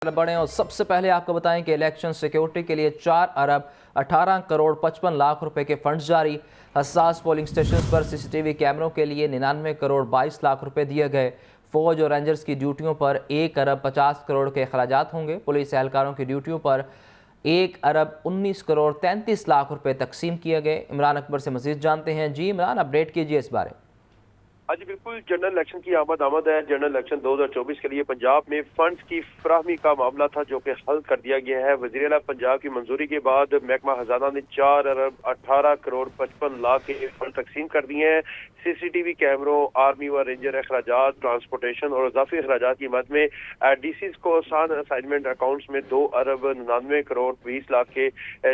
बढ़े और सबसे पहले आपको बताएं कि इलेक्शन सिक्योरिटी के लिए 4 अरब 18 करोड़ 55 लाख रुपए के फंड्स जारी। हसास पोलिंग स्टेशन पर सीसीटीवी कैमरों के लिए 99 करोड़ 22 लाख रुपए दिए गए। फौज और रेंजर्स की ड्यूटियों पर 1 अरब 50 करोड़ के अखराजात होंगे। पुलिस एहलकारों की ड्यूटियों पर 1 अरब 19 करोड़ 33 लाख रुपए तकसीम किए गए। इमरान अकबर से मजीद जानते हैं। जी इमरान, अपडेट कीजिए इस बारे। हाँ जी बिल्कुल, जनरल इलेक्शन की आमद है। जनरल इलेक्शन 2024 के लिए पंजाब में फंड्स की फराहमी का मामला था जो कि हल कर दिया गया है। वज़ीर आला पंजाब की मंजूरी के बाद महकमा खजाना ने 4 अरब 18 करोड़ 55 लाख के फंड तकसीम कर दिए हैं। सीसीटीवी कैमरों, आर्मी व रेंजर अखराजात, ट्रांसपोर्टेशन और इजाफी अखराजात की मद में डीसीज को आसान असाइनमेंट अकाउंट्स में 2 अरब 99 करोड़ 20 लाख के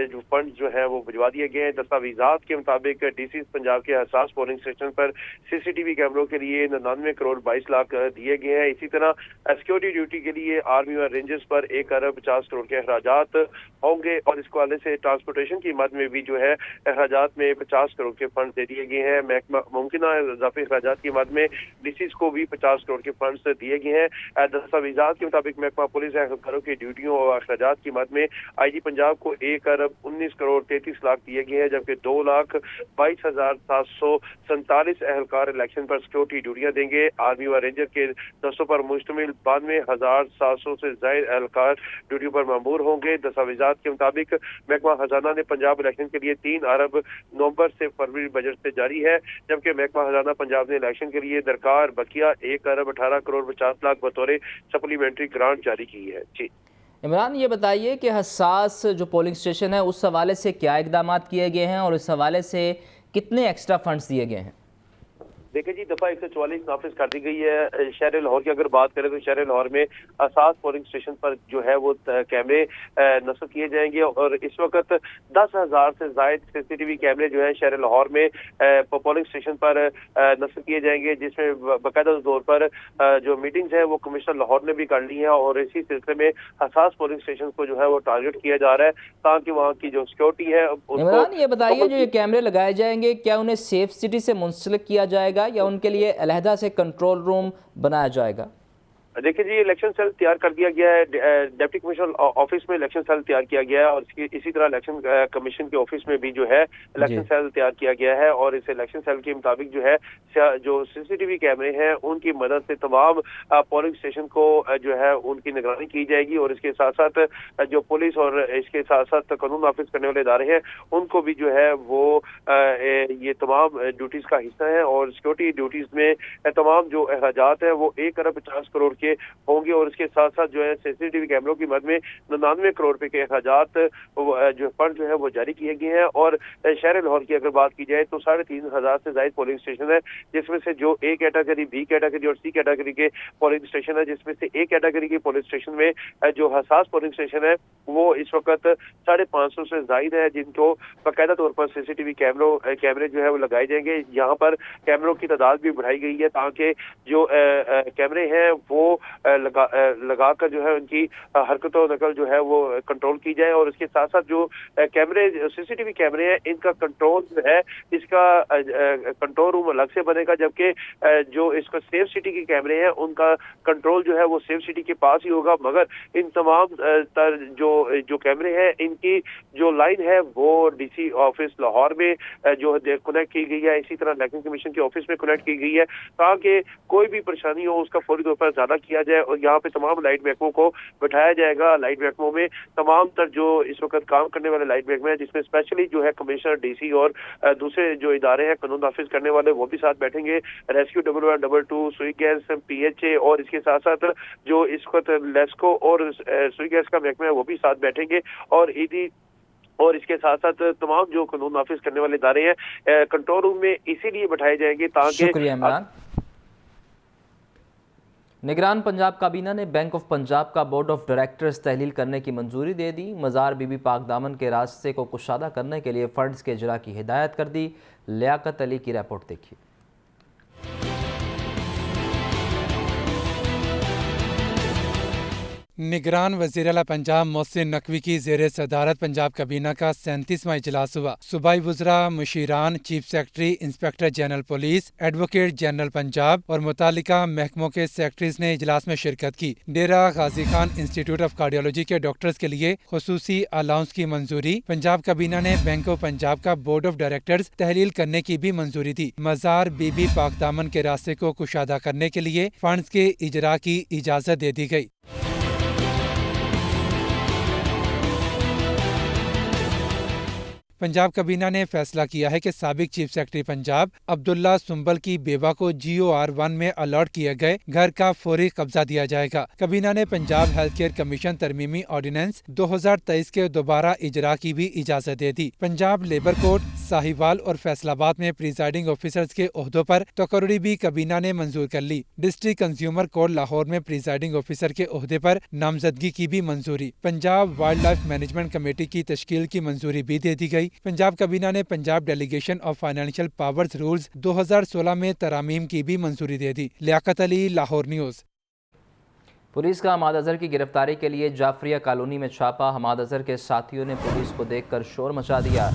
जो फंड जो है वो भिजवा दिए गए हैं। दस्तावेजात के मुताबिक डीसीज पंजाब के हसास पोलिंग स्टेशन पर सीसीटीवी कैमरों के लिए 99 करोड़ 22 लाख दिए गए हैं। इसी तरह सिक्योरिटी ड्यूटी के लिए आर्मी और रेंजर्स पर 1 अरब 50 करोड़ के अखराजात होंगे और इसके हवाले से ट्रांसपोर्टेशन की मद में भी जो है अखराजात में 50 करोड़ के फंड दे दिए गए हैं। महकमा मुमकिन इजाफी अखराजात की मद में डीसीज को भी 50 करोड़ के फंड दिए गए हैं। दस्तावेजात के मुताबिक महकमा पुलिस एहलकारों की ड्यूटियों और अखराजात की मद में आईजी पंजाब को 1 अरब 19 करोड़ 33 लाख दिए गए हैं, जबकि 2,22,747 एहलकार इलेक्शन पर सिक्योरिटी ड्यूटियां देंगे। आर्मी व रेंजर के दस्तों पर मुश्तमिल 92,700 से ज्यादा एहलकार ड्यूटी पर मामूर होंगे। दस्तावेजात के मुताबिक महकमा खजाना ने पंजाब इलेक्शन के लिए 3 अरब नवंबर से फरवरी बजट से जारी है, जबकि महकमा खजाना पंजाब ने इलेक्शन के लिए दरकार बकिया 1 अरब 18 करोड़ 50 लाख बतौर सप्लीमेंट्री ग्रांट जारी की है। जी इमरान, ये बताइए कि हसास जो पोलिंग स्टेशन है उस हवाले से क्या इकदाम किए गए हैं और इस हवाले से कितने एक्स्ट्रा फंड्स दिए गए हैं? देखिए जी, दफा 144 नाफिज कर दी गई है। शहर लाहौर की अगर बात करें तो शहर लाहौर में असास पोलिंग स्टेशन पर जो है वो कैमरे नस्ब किए जाएंगे और इस वक्त 10,000 से ज्यादा सीसीटीवी कैमरे जो है शहर लाहौर में पोलिंग स्टेशन पर नस्ब किए जाएंगे, जिसमें बाकायदा तौर पर जो मीटिंग्स है वो कमिश्नर लाहौर ने भी कर ली है और इसी सिलसिले में असास पोलिंग स्टेशन को जो है वो टारगेट किया जा रहा है ताकि वहाँ की जो सिक्योरिटी है। इमरान, ये बताइए जो ये कैमरे लगाए जाएंगे क्या उन्हें सेफ सिटी से मुंसलिक किया जाएगा या उनके लिए अलहदा से कंट्रोल रूम बनाया जाएगा? देखिए जी, इलेक्शन सेल तैयार कर दिया गया है। डिप्टी कमिश्नर ऑफिस में इलेक्शन सेल तैयार किया गया है और इसी तरह इलेक्शन कमीशन के ऑफिस में भी जो है इलेक्शन सेल तैयार किया गया है और इस इलेक्शन सेल के मुताबिक जो है जो सीसीटीवी कैमरे हैं उनकी मदद से तमाम पोलिंग स्टेशन को जो है उनकी निगरानी की जाएगी और इसके साथ साथ जो पुलिस और इसके साथ साथ कानून नाफिज करने वाले इदारे हैं उनको भी जो है वो ये तमाम ड्यूटीज का हिस्सा है और सिक्योरिटी ड्यूटीज में तमाम जो अखराजात है वो 1 अरब 50 करोड़ के होंगे और इसके साथ साथ जो है सीसीटीवी कैमरों की मद में 99 करोड़ रुपए के अखराजात जो फंड जो है वो जारी किए गए हैं। और शहर लाहौर की अगर बात की जाए तो 3,500 से ज्यादा पोलिंग स्टेशन है, जिसमें से जो ए कैटेगरी, बी कैटेगरी और सी कैटेगरी के पोलिंग स्टेशन है, जिसमें से ए कैटेगरी की पोलिंग स्टेशन में जो हसास पोलिंग स्टेशन है वो इस वक्त 550 से ज्यादा है, जिनको बाकायदा तौर पर सीसीटीवी कैमरे जो है वो लगाए जाएंगे। यहाँ पर कैमरों की तादाद भी बढ़ाई गई है ताकि जो कैमरे हैं वो लगाकर जो है उनकी हरकतों नकल जो है वो कंट्रोल की जाए और इसके साथ साथ जो कैमरे सीसीटीवी कैमरे हैं इनका कंट्रोल जो है इसका कंट्रोल रूम अलग से बनेगा, जबकि जो इसका सेफ सिटी के कैमरे हैं उनका कंट्रोल जो है वो सेफ सिटी के पास ही होगा। मगर इन तमाम जो कैमरे हैं इनकी जो लाइन है वो डीसी ऑफिस लाहौर में जो कनेक्ट की गई है, इसी तरह इलेक्शन कमीशन के ऑफिस में कनेक्ट की गई है ताकि कोई भी परेशानी हो उसका फौरी तौर पर ज्यादा किया जाए। और यहाँ पे तमाम लाइट महकमों को बैठाया जाएगा। लाइट महकमों में तमाम तर जो इस वक्त काम करने वाले लाइट महकमे हैं, जिसमें स्पेशली जो है कमिश्नर, डीसी और दूसरे जो इदारे हैं कानून नाफिज करने वाले वो भी साथ बैठेंगे। रेस्क्यू 112, सुई गैस, पीएचए और इसके साथ साथ जो इस वक्त लेस्को और सुई गैस का महकमा है वो भी साथ बैठेंगे और ईडी और इसके साथ साथ तमाम जो कानून नाफिज करने वाले इदारे हैं कंट्रोल रूम में इसीलिए बैठाए जाएंगे ताकि। शुक्रिया इमरान। निगरान पंजाब काबीना ने बैंक ऑफ पंजाब का बोर्ड ऑफ डायरेक्टर्स तहलील करने की मंजूरी दे दी। मज़ार बीबी पाक दामन के रास्ते को कुशादा करने के लिए फंड्स के इजरा की हिदायत कर दी। लियाकत अली की रिपोर्ट देखिए। निगरान वज़ीर आला पंजाब मोहसिन नकवी की ज़ेर सदारत पंजाब कबीना का 37वां इजलास हुआ। सूबाई वज़रा, मुशीरान, chief secretary, inspector general police, advocate general Punjab और मुतालिका महकमों के सेक्रेटरीज ने इजलास में शिरकत की। डेरा Ghazi Khan institute of cardiology के डॉक्टर्स के लिए खुसूसी अलाउंस की मंजूरी। पंजाब कबीना ने बैंक ऑफ पंजाब का बोर्ड ऑफ डायरेक्टर्स तहलील करने की भी मंजूरी दी। मज़ार बीबी पाकदामन के रास्ते को कुशादा करने के लिए फंड्स के इजरा की इजाज़त दे दी गई। पंजाब कबीना ने फैसला किया है कि साबिक चीफ सेक्रेटरी पंजाब अब्दुल्ला सुंबल की बेवा को GOR1 में अलॉट किए गए घर का फौरी कब्जा दिया जाएगा। कबीना ने पंजाब हेल्थ केयर कमीशन तरमीमी ऑर्डिनेंस 2023 के दोबारा इजरा की भी इजाजत दे दी। पंजाब लेबर कोर्ट, साहिवाल और फैसलाबाद में प्रिजाइडिंग ऑफिसर्स के ओहदों पर तकर्री भी कबीना ने मंजूर कर ली। डिस्ट्रिक्ट कंज्यूमर कोर्ट लाहौर में प्रिजाइडिंग ऑफिसर के ओहदे पर नामजदगी की भी मंजूरी। Punjab wild life management committee की तश्कील की मंजूरी भी दे दी गई। पंजाब कबीना ने Punjab delegation of financial powers rules 2016 में तरामीम की भी मंजूरी दे दी। लियाकत अली, लाहौर न्यूज़। पुलिस का हमाद अजहर की गिरफ्तारी के लिए जाफरिया कॉलोनी में छापा। हमाद अजहर के साथियों ने पुलिस को देखकर शोर मचा दिया।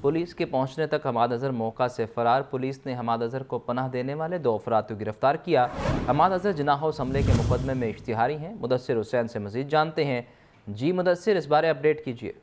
पुलिस के पहुंचने तक हमाद अजहर मौका से फरार। पुलिस ने हमाद अजहर को पनाह देने वाले 2 अफराद को गिरफ्तार किया। हमाद अजहर जिनाह हाउस हमले के मुकदमे में इश्तिहारी हैं। मुदस्सिर हुसैन से मजीद जानते हैं। जी मुदस्सिर, इस बारे अपडेट कीजिए।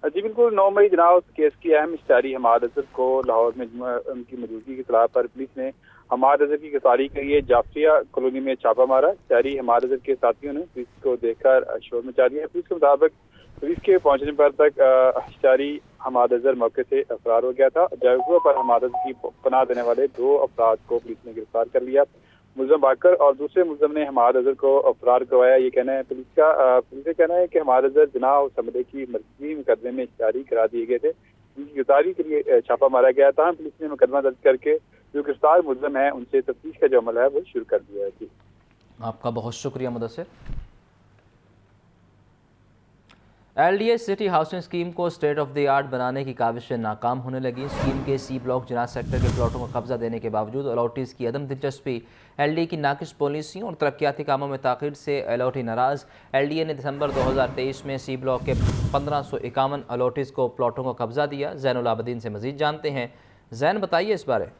जी बिल्कुल, 9 मई जनाब केस की अहम इश्तिहारी हमाद अजहर को लाहौर में उनकी मौजूदगी की इत्तला पर पुलिस ने हमाद अजहर की गिरफ्तारी के लिए जाफरिया कॉलोनी में छापा मारा। इश्तिहारी हमाद अजहर के साथियों ने पुलिस को देखकर शोर मचा दिया। पुलिस के मुताबिक पुलिस के पहुंचने पर तक इश्तिहारी हमाद अजहर मौके से फरार हो गया था। जगह पर हमाद अजहर की पनाह देने वाले 2 अफराद को पुलिस ने गिरफ्तार कर लिया। मुलजम बाकर और दूसरे मुलजम ने हमाद अजहर को फरार करवाया। ये कहना है पुलिस का कहना है कि हमाद अजहर जिनाह और हमले की मरकजी मुकदमे में इश्तिहारी करा दिए गए थे। उनकी गिरफ्तारी के लिए छापा मारा गया था। पुलिस ने मुकदमा दर्ज करके जो गिरफ्तार मुलजम है उनसे तफ्तीश का जो अमल है वो शुरू कर दिया है। जी, आपका बहुत शुक्रिया Mudassir. LDA city housing scheme को स्टेट ऑफ द आर्ट बनाने की काविशें नाकाम होने लगी। स्कीम के C ब्लॉक जिनाह सेक्टर के प्लॉटों को कब्जा देने के बावजूद अलॉटीज़ की अदम दिलचस्पी, LDA की नाकिस पॉलिसियों और तरक्याती कामों में ताख़ीर से अलॉटी नाराज़। LDA ने दिसंबर 2023 में C ब्लॉक के 1551 अलॉटीज़ को प्लॉटों को कब्जा दिया। ज़ैनुल आबदीन से मज़ीद जानते हैं। ज़ैन, बताइए इस बारे।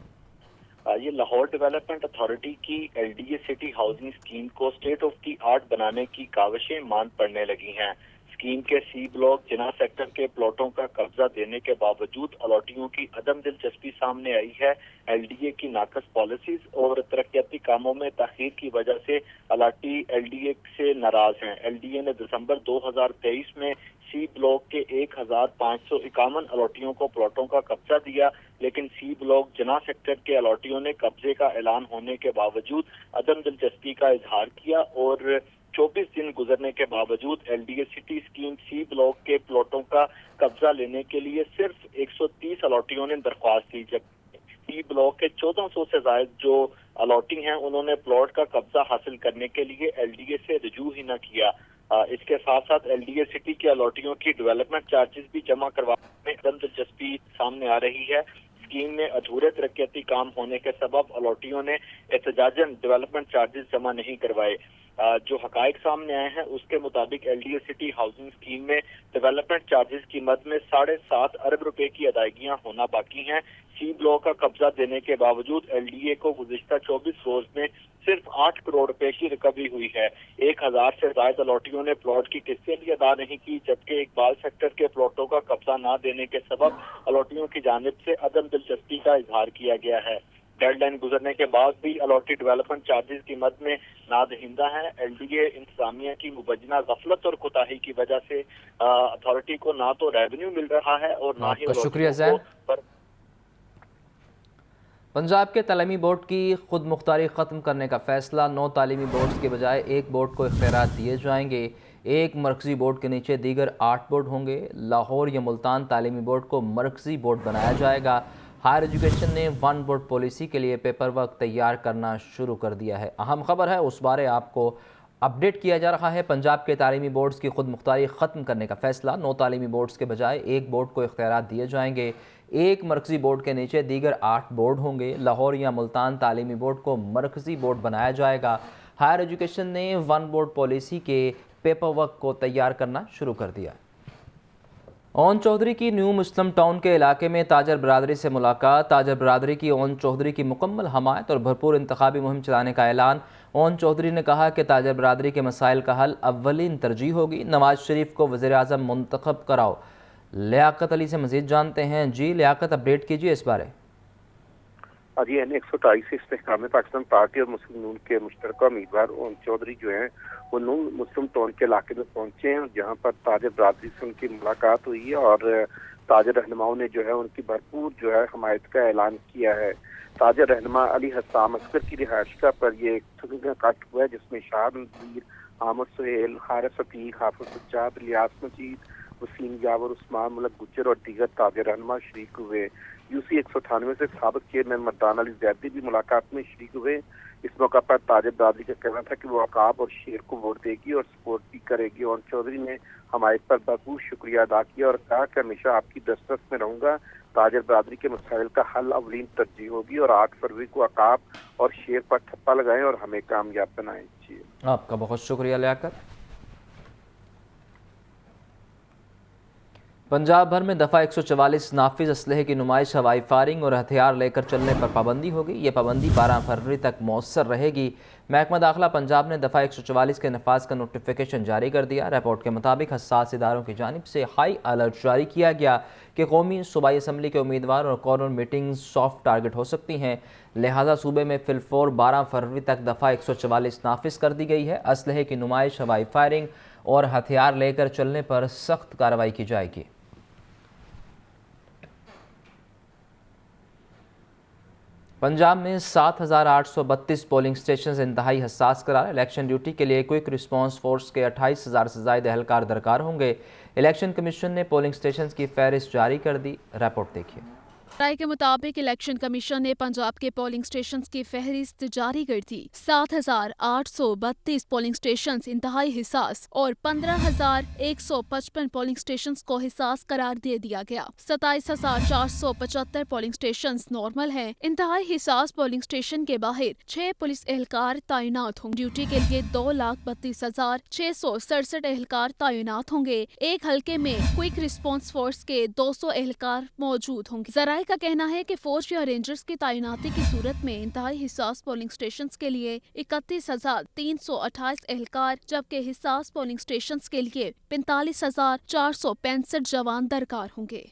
ये लाहौर डेवलपमेंट अथॉरिटी की LDA सिटी हाउसिंग स्कीम को स्टेट ऑफ द आर्ट बनाने की काविशें मांद पड़ने लगी हैं। स्कीम के C ब्लॉक जिनाह सेक्टर के प्लॉटों का कब्जा देने के बावजूद अलॉटियों की अदम दिलचस्पी सामने आई है। LDA की नाकस पॉलिसीज और तरक्याती कामों में ताखीर की वजह से अलॉटी LDA से नाराज हैं। LDA ने दिसंबर 2023 में C ब्लॉक के 1551 अलॉटियों को प्लॉटों का कब्जा दिया, लेकिन C ब्लॉक जिनाह सेक्टर के अलॉटियों ने कब्जे का ऐलान होने के बावजूद अदम दिलचस्पी का इजहार किया और 24 दिन गुजरने के बावजूद LDA city scheme C block के प्लॉटों का कब्जा लेने के लिए सिर्फ 130 अलॉटियों ने दरख्वास्त दी, जबकि C ब्लॉक के 1400 से ज्यादा जो अलॉटिंग हैं उन्होंने प्लॉट का कब्जा हासिल करने के लिए LDA से रजू ही न किया। इसके साथ साथ LDA सिटी के अलॉटियों की डेवलपमेंट चार्जेस भी जमा करवाने में अदम दिलचस्पी सामने आ रही है। स्कीम में अधूरे तरक्याती काम होने के सबब अलॉटियों ने एहतजाजन डेवलपमेंट चार्जेस जमा नहीं करवाए। जो हकायक सामने आए हैं उसके मुताबिक LDA सिटी हाउसिंग स्कीम में डेवलपमेंट चार्जेस की मद में 7.5 अरब रुपए की अदायगियां होना बाकी हैं। C ब्लॉक का कब्जा देने के बावजूद LDA को गुज़िश्ता 24 रोज में सिर्फ 8 करोड़ रुपए की रिकवरी हुई है। 1000 से ज्यादा अलॉटियों ने प्लॉट की किस्तें भी अदा नहीं की, जबकि इकबाल सेक्टर के प्लॉटों का कब्जा न देने के सबब अलॉटियों की जानिब से अदम दिलचस्पी का इजहार किया गया है। डेडलाइन गुजरने के बाद भी अलॉटी डेवलपमेंट चार्जेस की मद में नादहिंदा है। LDA इंतजामिया की मुबजना गफलत और कोताही की वजह से अथॉरिटी को ना तो रेवेन्यू मिल रहा है और ना ही शुक्रिया ज़ैन। पंजाब के तालीमी बोर्ड की खुद मुख्तारी ख़त्म करने का फैसला। 9 तालीमी बोर्ड्स के बजाय एक बोर्ड को इख्तियारात दिए जाएंगे। एक मरकज़ी बोर्ड के नीचे दीगर 8 बोर्ड होंगे। लाहौर या मुल्तान तालीमी बोर्ड को मरकज़ी बोर्ड बनाया जाएगा। हायर एजुकेशन ने 1 बोर्ड पॉलिसी के लिए पेपर वर्क तैयार करना शुरू कर दिया है। अहम खबर है, उस बारे आपको अपडेट किया जा रहा है। पंजाब के तालीमी बोर्ड्स की खुद मुख्तारी ख़त्म करने का फैसला। 9 तालीमी बोर्ड्स के बजाय एक बोर्ड को इख्तियारात दिए जाएंगे। एक मरकज़ी बोर्ड के नीचे दीगर 8 बोर्ड होंगे। लाहौर या मुल्तान तालीमी बोर्ड को मरकज़ी बोर्ड बनाया जाएगा। ہائر ایجوکیشن نے ون بورڈ پالیسی کے پیپر ورک کو تیار کرنا شروع کر دیا۔ اون چودھری کی نیو مسلم ٹاؤن کے علاقے میں تاجر برادری سے ملاقات۔ تاجر برادری کی اون چودھری کی مکمل حمایت اور بھرپور انتخابی مہم چلانے کا اعلان۔ اون چودھری نے کہا کہ تاجر برادری کے مسائل کا حل اولین ترجیح ہوگی۔ نواز شریف کو وزیر اعظم منتخب کراؤ۔ لیاقت علی سے مزید جانتے ہیں۔ جی لیاقت، اپڈیٹ کیجیے اس بارے۔ جی این 128 سے استحکام پاکستان پارٹی اور مسلم نون کے مشترکہ امیدوار اون چودھری جو ہیں وہ نون مسلم ٹاؤن کے علاقے میں پہنچے ہیں، جہاں پر تاجر برادری سے ان کی ملاقات ہوئی ہے اور تاجر رہنماؤں نے جو ہے ان کی بھرپور جو ہے حمایت کا اعلان کیا ہے۔ تاجر رہنما علی حسام اصغر کی رہائش گاہ پر یہ ایک کٹ ہوا ہے، جس میں شاہد نذیر، عامر سہیل، حارث عتیق، حافظ سجاد، الیاس مجید، وسیم یاور، عثمان ملک گجر اور دیگر تاجر رہنما شریک ہوئے۔ UC 198 سے سابق چیئرمین مردان علی زیدی بھی ملاقات میں شریک ہوئے۔ اس موقع پر تاجر برادری کا کہنا تھا کہ وہ عقاب اور شیر کو ووٹ دے گی اور سپورٹ بھی کرے گی۔ اور چودھری نے حمایت پر بھرپور شکریہ ادا کیا اور کہا کہ ہمیشہ آپ کی دسترس میں رہوں گا۔ تاجر برادری کے مسائل کا حل اولین ترجیح ہوگی اور 8 فروری کو عقاب اور شیر پر ٹھپا لگائیں اور ہمیں کامیاب بنائیں۔ جی آپ کا بہت شکریہ لیاقت۔ پنجاب بھر میں دفعہ 144 نافذ اسلحے کی نمائش، ہوائی فائرنگ اور ہتھیار لے کر چلنے پر پابندی ہوگی۔ یہ پابندی 12 فروری تک مؤثر رہے گی۔ محکمہ داخلہ پنجاب نے دفعہ 144 کے نفاذ کا نوٹیفیکیشن جاری کر دیا۔ رپورٹ کے مطابق حساس اداروں کی جانب سے ہائی الرٹ جاری کیا گیا کہ قومی صوبائی اسمبلی کے امیدوار اور کارنر میٹنگز سافٹ ٹارگٹ ہو سکتی ہیں، لہٰذا صوبے میں فی الفور 12 فروری تک دفعہ 144 نافذ کر دی گئی ہے۔ اسلحے کی نمائش، ہوائی فائرنگ اور ہتھیار لے کر چلنے پر سخت کارروائی کی جائے گی۔ پنجاب میں 7,832 پولنگ سٹیشنز انتہائی حساس قرار۔ الیکشن ڈیوٹی کے لیے کوئک رسپانس فورس کے 28,000 سے زائد اہلکار درکار ہوں گے۔ الیکشن کمیشن نے پولنگ سٹیشنز کی فہرست جاری کر دی۔ رپورٹ دیکھیے۔ رائے کے مطابق الیکشن کمیشن نے پنجاب کے پولنگ سٹیشنز کی فہرست جاری کر دی۔ 7,832 پولنگ سٹیشنز انتہائی حساس اور 15,155 پولنگ سٹیشنز کو حساس قرار دے دیا گیا۔ 27,475 پولنگ سٹیشنز نارمل ہیں۔ انتہائی حساس پولنگ سٹیشن کے باہر 6 پولیس اہلکار تعینات ہوں گے۔ ڈیوٹی کے لیے 2,32,667 اہلکار تعینات ہوں گے۔ ایک حلقے میں کوئک رسپانس فورس کے 200 اہلکار موجود ہوں گے۔ ذرائع کا کہنا ہے کہ فوج یا رینجرز کی تعیناتی کی صورت میں انتہائی حساس پولنگ سٹیشنز کے لیے 31,328 اہلکار، جبکہ حساس پولنگ سٹیشنز کے لیے 45,465 جوان درکار ہوں گے۔